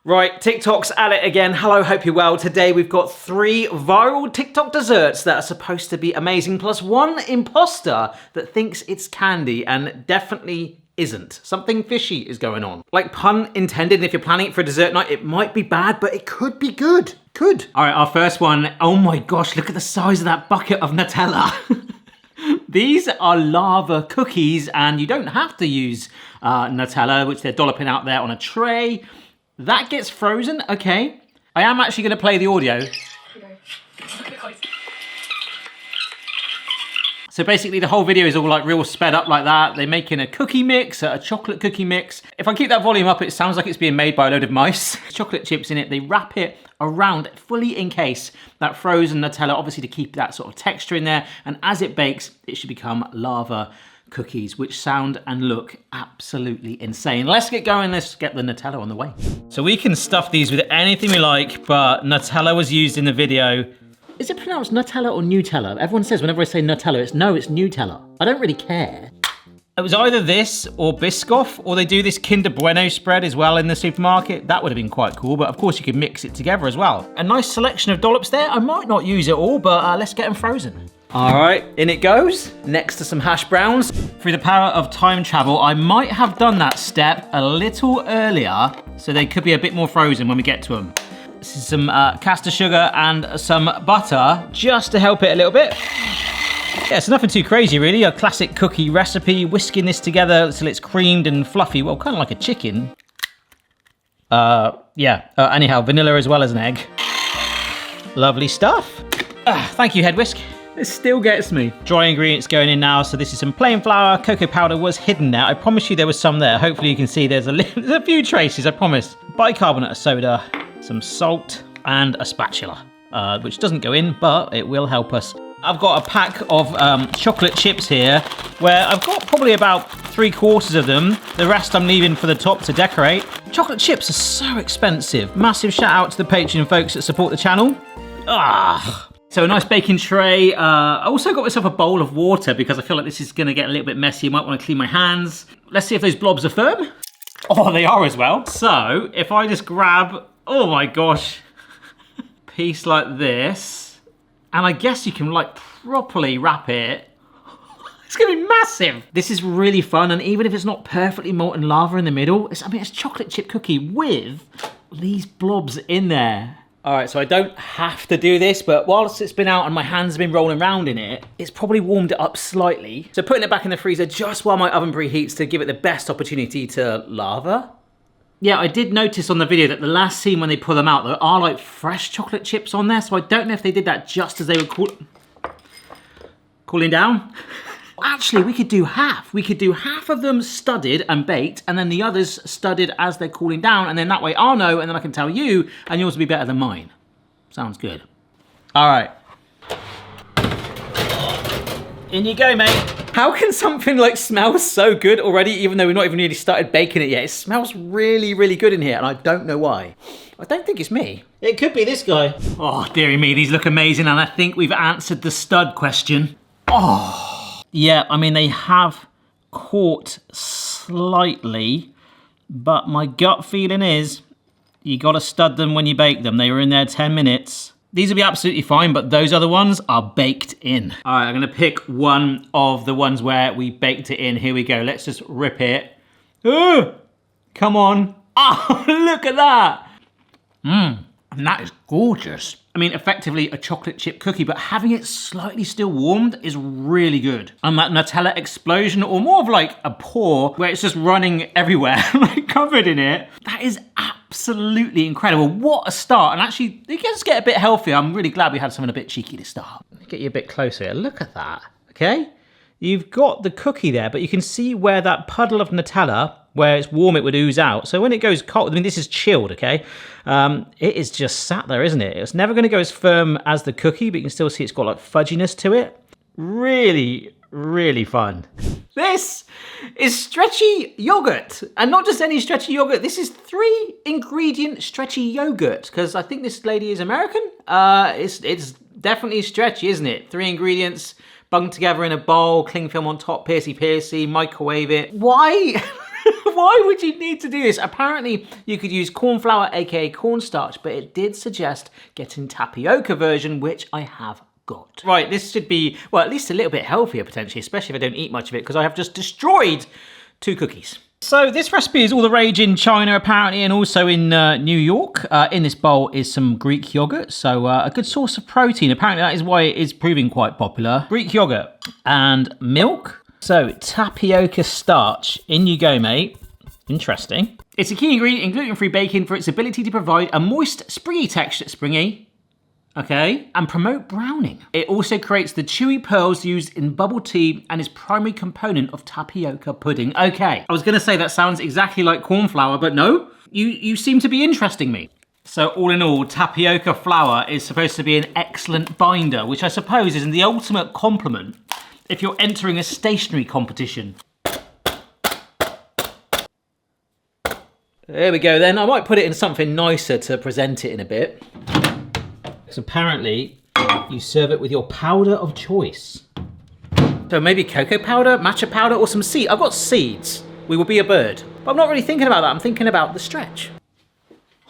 Right, TikTok's at it again. Hello, hope you're well. Today we've got 3 viral TikTok desserts that are supposed to be amazing, plus one imposter that thinks it's candy and definitely isn't. Something fishy is going on. Like, pun intended, and if you're planning it for a dessert night, it might be bad, but it could be good. Could. All right, our first one. Oh my gosh, look at the size of that bucket of Nutella. These are lava cookies, and you don't have to use Nutella, which they're dolloping out there on a tray. That gets frozen, okay. I am actually gonna play the audio. So basically the whole video is all like real sped up like that. They're making a cookie mix, a chocolate cookie mix. If I keep that volume up, it sounds like it's being made by a load of mice. Chocolate chips in it, they wrap it around, fully encase that frozen Nutella, obviously to keep that sort of texture in there. And as it bakes, it should become lava cookies, which sound and look absolutely insane. Let's get going, let's get the Nutella on the way. So we can stuff these with anything we like, but Nutella was used in the video. Is it pronounced Nutella or Nutella? Everyone says whenever I say Nutella, it's Nutella. I don't really care. It was either this or Biscoff, or they do this Kinder Bueno spread as well in the supermarket. That would have been quite cool, but of course you could mix it together as well. A nice selection of dollops there. I might not use it all, but let's get them frozen. All right, in it goes, next to some hash browns. Through the power of time travel, I might have done that step a little earlier, so they could be a bit more frozen when we get to them. This is some caster sugar and some butter, just to help it a little bit. Yeah, it's nothing too crazy really, a classic cookie recipe, whisking this together till it's creamed and fluffy, well, kind of like a chicken. Anyhow, vanilla as well as an egg. Lovely stuff. Thank you, Head Whisk. This still gets me. Dry ingredients going in now. So this is some plain flour. Cocoa powder was hidden there. I promise you there was some there. Hopefully you can see there's a few traces, I promise. Bicarbonate of soda, some salt, and a spatula, which doesn't go in, but it will help us. I've got a pack of chocolate chips here, where I've got probably about 3/4 of them. The rest I'm leaving for the top to decorate. Chocolate chips are so expensive. Massive shout out to the Patreon folks that support the channel. So a nice baking tray. I also got myself a bowl of water because I feel like this is gonna get a little bit messy. I might wanna clean my hands. Let's see if those blobs are firm. Oh, they are as well. So if I just grab, oh my gosh, piece like this, and I guess you can like properly wrap it. It's gonna be massive. This is really fun, and even if it's not perfectly molten lava in the middle, it's chocolate chip cookie with these blobs in there. All right, so I don't have to do this, but whilst it's been out and my hands have been rolling around in it, it's probably warmed it up slightly. So putting it back in the freezer just while my oven preheats to give it the best opportunity to lava. Yeah, I did notice on the video that the last scene when they pull them out, there are like fresh chocolate chips on there, so I don't know if they did that just as they were cooling down. Actually, we could do half. We could do half of them studded and baked, and then the others studded as they're cooling down, and then that way I'll know, and then I can tell you, and yours will be better than mine. Sounds good. All right. In you go, mate. How can something like smell so good already, even though we've not even really started baking it yet? It smells really, really good in here, and I don't know why. I don't think it's me. It could be this guy. Oh, dearie me, these look amazing, and I think we've answered the stud question. Oh. Yeah, I mean, they have caught slightly, but my gut feeling is you gotta stud them when you bake them. They were in there 10 minutes. These will be absolutely fine, but those other ones are baked in. All right, I'm gonna pick one of the ones where we baked it in. Here we go, let's just rip it. Oh, come on. Oh, look at that. And that is gorgeous. I mean, effectively a chocolate chip cookie, but having it slightly still warmed is really good. And that Nutella explosion, or more of like a pour, where it's just running everywhere, like covered in it, that is absolutely incredible. What a start. And actually, it gets get a bit healthier. I'm really glad we had something a bit cheeky to start. Let me get you a bit closer here. Look at that, okay? You've got the cookie there, but you can see where that puddle of Nutella, where it's warm, it would ooze out. So when it goes cold, I mean, this is chilled, okay? It is just sat there, isn't it? It's never gonna go as firm as the cookie, but you can still see it's got like fudginess to it. Really, really fun. This is Stretchy Yoghurt, and not just any Stretchy Yoghurt. This is 3-ingredient Stretchy Yoghurt, because I think this lady is American. It's definitely stretchy, isn't it? 3 ingredients, bunged together in a bowl, cling film on top, piercy, microwave it. Why? Why would you need to do this? Apparently, you could use corn flour, aka cornstarch, but it did suggest getting tapioca version, which I have got. Right, this should be, well, at least a little bit healthier potentially, especially if I don't eat much of it, because I have just destroyed 2 cookies. So this recipe is all the rage in China apparently, and also in New York. In this bowl is some Greek yogurt, so a good source of protein. Apparently that is why it is proving quite popular. Greek yogurt and milk. So tapioca starch, in you go, mate. Interesting. It's a key ingredient in gluten-free baking for its ability to provide a moist, springy texture, okay, and promote browning. It also creates the chewy pearls used in bubble tea and is primary component of tapioca pudding. Okay, I was gonna say that sounds exactly like corn flour, but no, you seem to be interesting me. So all in all, tapioca flour is supposed to be an excellent binder, which I suppose is the ultimate compliment if you're entering a stationery competition. There we go then. I might put it in something nicer to present it in a bit. So apparently, you serve it with your powder of choice. So maybe cocoa powder, matcha powder, or some seeds. I've got seeds. We will be a bird. But I'm not really thinking about that. I'm thinking about the stretch.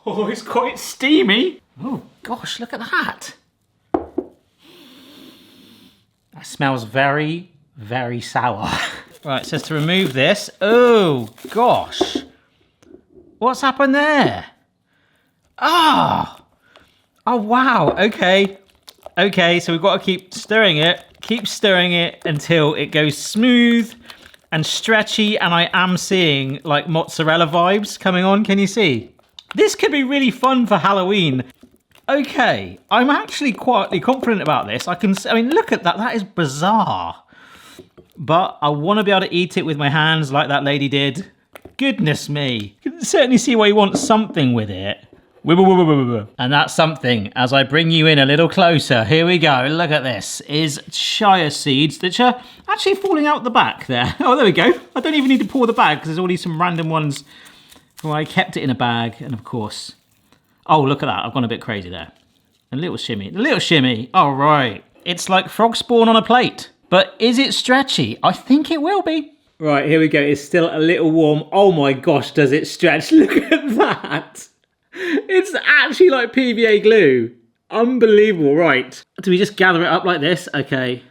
Oh, it's quite steamy. Oh gosh, look at that. That smells very, very sour. Right, it says to remove this. Oh gosh. What's happened there? Ah. Oh, wow, okay. Okay, so we've got to keep stirring it until it goes smooth and stretchy, and I am seeing like mozzarella vibes coming on, can you see? This could be really fun for Halloween. Okay, I'm actually quietly confident about this. I mean, look at that, that is bizarre. But I want to be able to eat it with my hands like that lady did. Goodness me. You can certainly see why you want something with it. And that's something, as I bring you in a little closer, here we go, look at this, is chia seeds that are actually falling out the back there. Oh, there we go. I don't even need to pour the bag because there's already some random ones where I kept it in a bag, and of course, oh, look at that, I've gone a bit crazy there. A little shimmy, all right. It's like frog spawn on a plate, but is it stretchy? I think it will be. Right, here we go, it's still a little warm. Oh my gosh, does it stretch? Look at that. It's actually like PVA glue. Unbelievable, right. Do we just gather it up like this? Okay.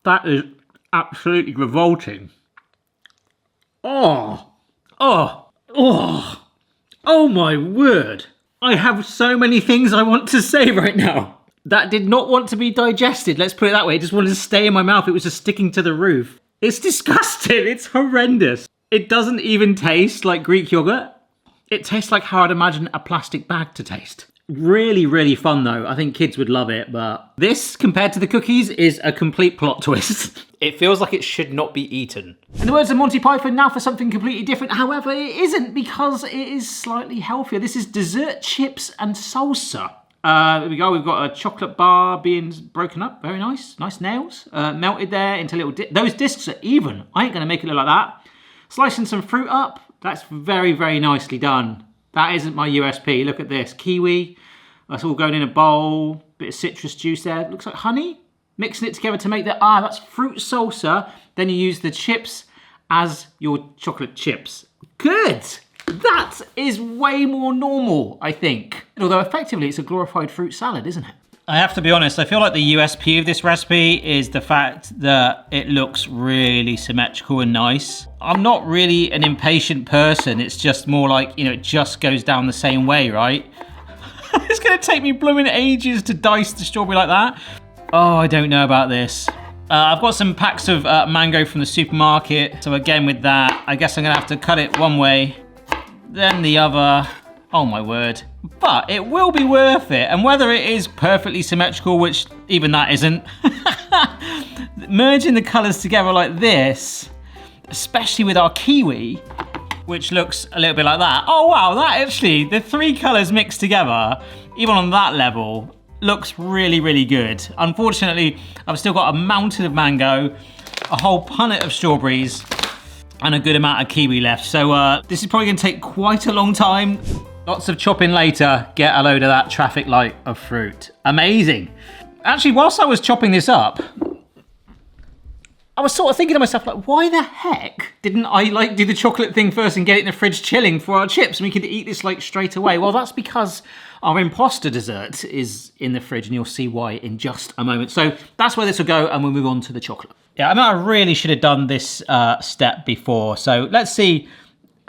That is absolutely revolting. Oh my word. I have so many things I want to say right now. That did not want to be digested, let's put it that way. It just wanted to stay in my mouth. It was just sticking to the roof. It's disgusting, it's horrendous. It doesn't even taste like Greek yogurt. It tastes like how I'd imagine a plastic bag to taste. Really, really fun though. I think kids would love it, but this, compared to the cookies, is a complete plot twist. It feels like it should not be eaten. In the words of Monty Python, now for something completely different. However, it isn't, because it is slightly healthier. This is dessert chips and salsa. There we go, we've got a chocolate bar being broken up, very nice, nice nails, melted there into little, those discs are even, I ain't gonna make it look like that. Slicing some fruit up, that's very, very nicely done. That isn't my USP, look at this, kiwi, that's all going in a bowl, bit of citrus juice there, looks like honey. Mixing it together to make that, that's fruit salsa, then you use the chips as your chocolate chips. Good! That is way more normal, I think. Although effectively it's a glorified fruit salad, isn't it? I have to be honest, I feel like the USP of this recipe is the fact that it looks really symmetrical and nice. I'm not really an impatient person, it's just more like, you know, it just goes down the same way, right? It's gonna take me blooming ages to dice the strawberry like that. Oh, I don't know about this. I've got some packs of mango from the supermarket, so again with that, I guess I'm gonna have to cut it one way, then the other. Oh my word. But it will be worth it, and whether it is perfectly symmetrical, which even that isn't, merging the colours together like this, especially with our kiwi, which looks a little bit like that. Oh wow, that actually, the three colours mixed together, even on that level, looks really, really good. Unfortunately, I've still got a mountain of mango, a whole punnet of strawberries, and a good amount of kiwi left. So this is probably gonna take quite a long time. Lots of chopping later, get a load of that traffic light of fruit. Amazing. Actually, whilst I was chopping this up, I was sort of thinking to myself, like, why the heck didn't I like do the chocolate thing first and get it in the fridge chilling for our chips and we could eat this like straight away? Well, that's because our imposter dessert is in the fridge and you'll see why in just a moment. So that's where this will go and we'll move on to the chocolate. Yeah, I mean, I really should have done this step before. So let's see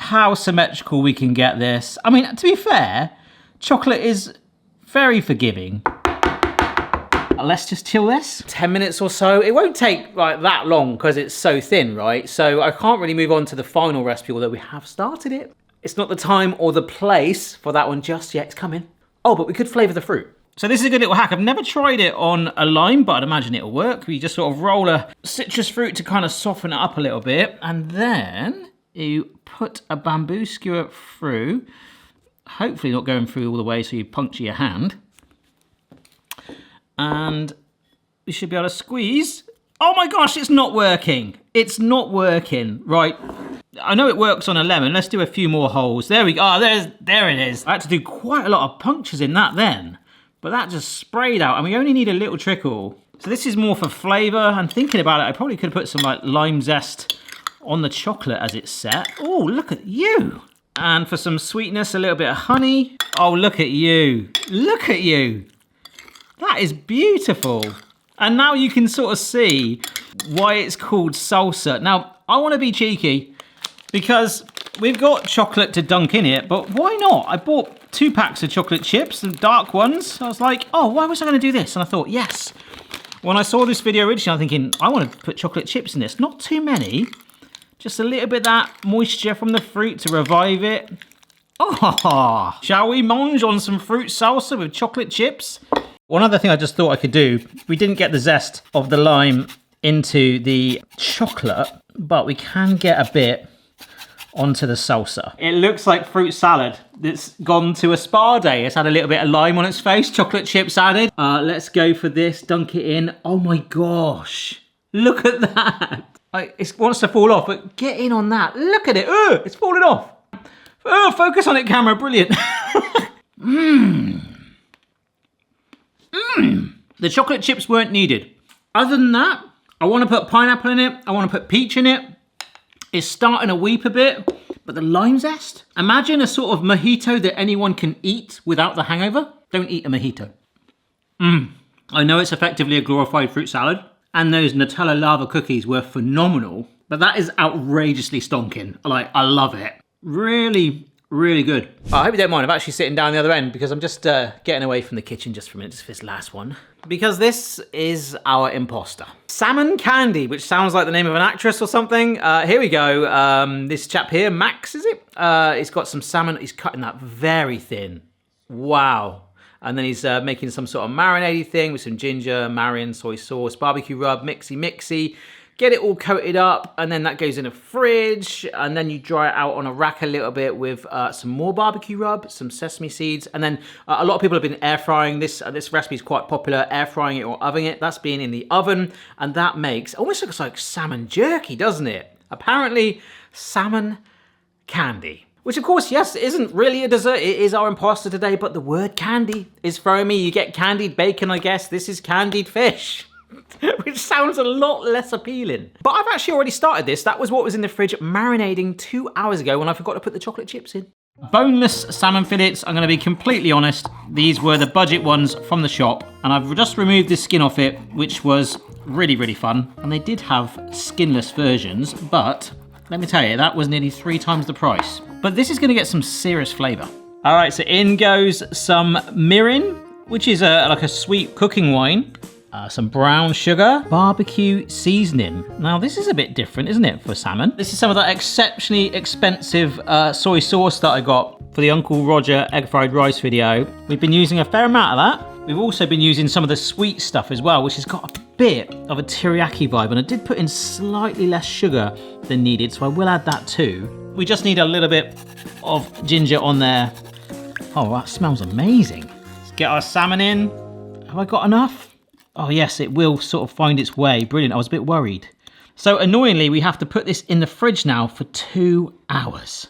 how symmetrical we can get this. I mean, to be fair, chocolate is very forgiving. Let's just chill this. 10 minutes or so. It won't take like that long because it's so thin, right? So I can't really move on to the final recipe, although we have started it. It's not the time or the place for that one just yet. It's coming. Oh, but we could flavour the fruit. So this is a good little hack. I've never tried it on a lime, but I'd imagine it'll work. You just sort of roll a citrus fruit to kind of soften it up a little bit. And then you put a bamboo skewer through, hopefully not going through all the way so you puncture your hand. And we should be able to squeeze. Oh my gosh, it's not working. It's not working. Right, I know it works on a lemon. Let's do a few more holes. There we go. Oh, there it is. I had to do quite a lot of punctures in that then, but that just sprayed out and we only need a little trickle. So this is more for flavor. And thinking about it, I probably could have put some like lime zest on the chocolate as it's set. Oh, look at you. And for some sweetness, a little bit of honey. Oh, look at you. Look at you. That is beautiful. And now you can sort of see why it's called salsa. Now, I want to be cheeky because we've got chocolate to dunk in it, but why not? I bought 2 packs of chocolate chips, some dark ones. I was like, oh, why was I going to do this? And I thought, yes. When I saw this video originally, I'm thinking, I want to put chocolate chips in this. Not too many, just a little bit of that moisture from the fruit to revive it. Oh, shall we mange on some fruit salsa with chocolate chips? One other thing I just thought I could do, we didn't get the zest of the lime into the chocolate, but we can get a bit onto the salsa. It looks like fruit salad that's gone to a spa day. It's had a little bit of lime on its face, chocolate chips added. Let's go for this, dunk it in. Oh my gosh, look at that. It wants to fall off, but get in on that. Look at it, it's falling off. Oh, focus on it, camera, brilliant. The chocolate chips weren't needed. Other than that, I want to put pineapple in it. I want to put peach in it. It's starting to weep a bit, but the lime zest. Imagine a sort of mojito that anyone can eat without the hangover. Don't eat a mojito. I know it's effectively a glorified fruit salad, and those Nutella lava cookies were phenomenal, but that is outrageously stonking. Like, I love it. Really, really good. I hope you don't mind. I'm actually sitting down the other end because I'm just getting away from the kitchen just for a minute, just for this last one. Because this is our imposter. Salmon Candy, which sounds like the name of an actress or something. Here we go. This chap here, Max, is it? He's got some salmon. He's cutting that very thin. Wow. And then he's making some sort of marinade thing with some ginger, marin, soy sauce, barbecue rub, mixy. Get it all coated up, and then that goes in a fridge, and then you dry it out on a rack a little bit with some more barbecue rub, some sesame seeds, and then a lot of people have been air frying this. This recipe is quite popular, air frying it or ovening it. That's being in the oven, and that makes, almost looks like salmon jerky, doesn't it? Apparently, salmon candy. Which of course, yes, isn't really a dessert. It is our imposter today, but the word candy is throwing me. You get candied bacon, I guess. This is candied fish. Which sounds a lot less appealing. But I've actually already started this. That was what was in the fridge marinating 2 hours ago when I forgot to put the chocolate chips in. Boneless salmon fillets, I'm going to be completely honest. These were the budget ones from the shop. And I've just removed the skin off it, which was really, really fun. And they did have skinless versions, but let me tell you, that was nearly 3 times the price. But this is going to get some serious flavour. All right, so in goes some mirin, which is like a sweet cooking wine. Some brown sugar, barbecue seasoning. Now this is a bit different, isn't it, for salmon? This is some of that exceptionally expensive soy sauce that I got for the Uncle Roger egg fried rice video. We've been using a fair amount of that. We've also been using some of the sweet stuff as well, which has got a bit of a teriyaki vibe, and I did put in slightly less sugar than needed, so I will add that too. We just need a little bit of ginger on there. Oh, that smells amazing. Let's get our salmon in. Have I got enough? Oh yes, it will sort of find its way. Brilliant, I was a bit worried. So annoyingly, we have to put this in the fridge now for 2 hours.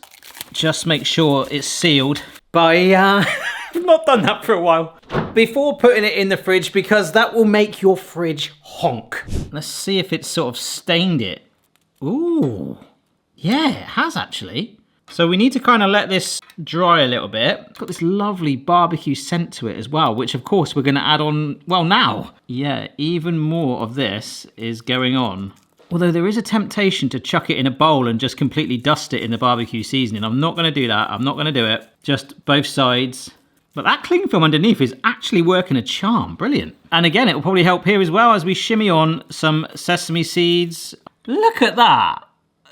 Just make sure it's sealed by I've not done that for a while. Before putting it in the fridge, because that will make your fridge honk. Let's see if it's sort of stained it. Ooh, yeah, it has actually. So we need to kind of let this dry a little bit. It's got this lovely barbecue scent to it as well, which of course we're gonna add on, well, now. Yeah, even more of this is going on. Although there is a temptation to chuck it in a bowl and just completely dust it in the barbecue seasoning. I'm not gonna do that, I'm not gonna do it. Just both sides. But that cling film underneath is actually working a charm, brilliant. And again, it will probably help here as well as we shimmy on some sesame seeds. Look at that.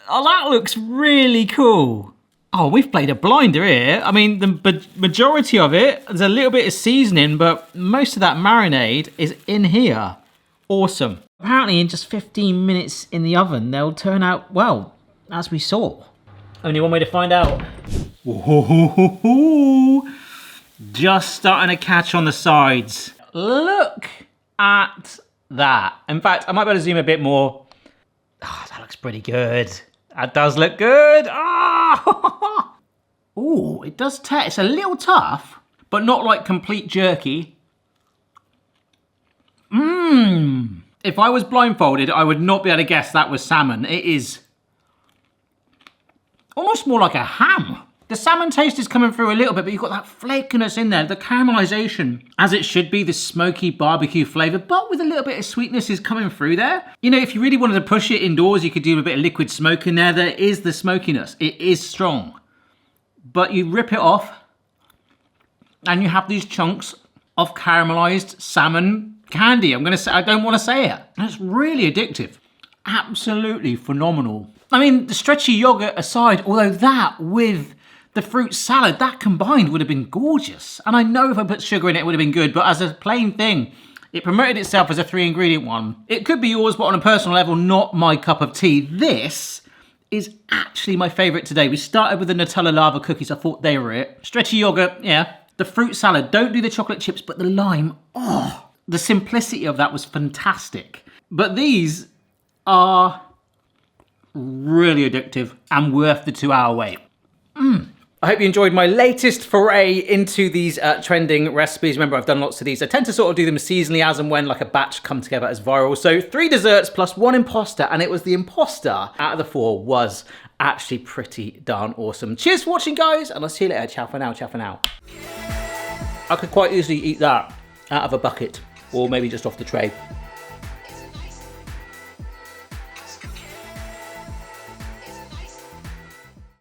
Oh, that looks really cool. Oh, we've played a blinder here. I mean, the majority of it, there's a little bit of seasoning, but most of that marinade is in here. Awesome. Apparently in just 15 minutes in the oven, they'll turn out, well, as we saw. Only one way to find out. Ooh, just starting to catch on the sides. Look at that. In fact, I might be able to zoom a bit more. Oh, that looks pretty good. That does look good. Oh, ooh, it does taste. It's a little tough, but not like complete jerky. Mmm. If I was blindfolded, I would not be able to guess that was salmon. It is almost more like a ham. The salmon taste is coming through a little bit, but you've got that flakiness in there, the caramelization, as it should be, the smoky barbecue flavor, but with a little bit of sweetness is coming through there. You know, if you really wanted to push it indoors, you could do a bit of liquid smoke in there. There is the smokiness. It is strong. But you rip it off, and you have these chunks of caramelized salmon candy. I'm gonna say, I don't want to say it. It's really addictive. Absolutely phenomenal. I mean, the stretchy yogurt aside, although that with the fruit salad, that combined would have been gorgeous. And I know if I put sugar in it, it would have been good, but as a plain thing, it promoted itself as a 3-ingredient one. It could be yours, but on a personal level, not my cup of tea. This is actually my favorite today. We started with the Nutella lava cookies. I thought they were it. Stretchy yogurt, yeah. The fruit salad, don't do the chocolate chips, but the lime, oh, the simplicity of that was fantastic. But these are really addictive and worth the 2-hour wait. I hope you enjoyed my latest foray into these trending recipes. Remember, I've done lots of these. I tend to sort of do them seasonally as and when like a batch come together as viral. So 3 desserts plus 1 imposter, and it was the imposter out of the 4 was actually pretty darn awesome. Cheers for watching, guys, and I'll see you later. Ciao for now, ciao for now. I could quite easily eat that out of a bucket or maybe just off the tray.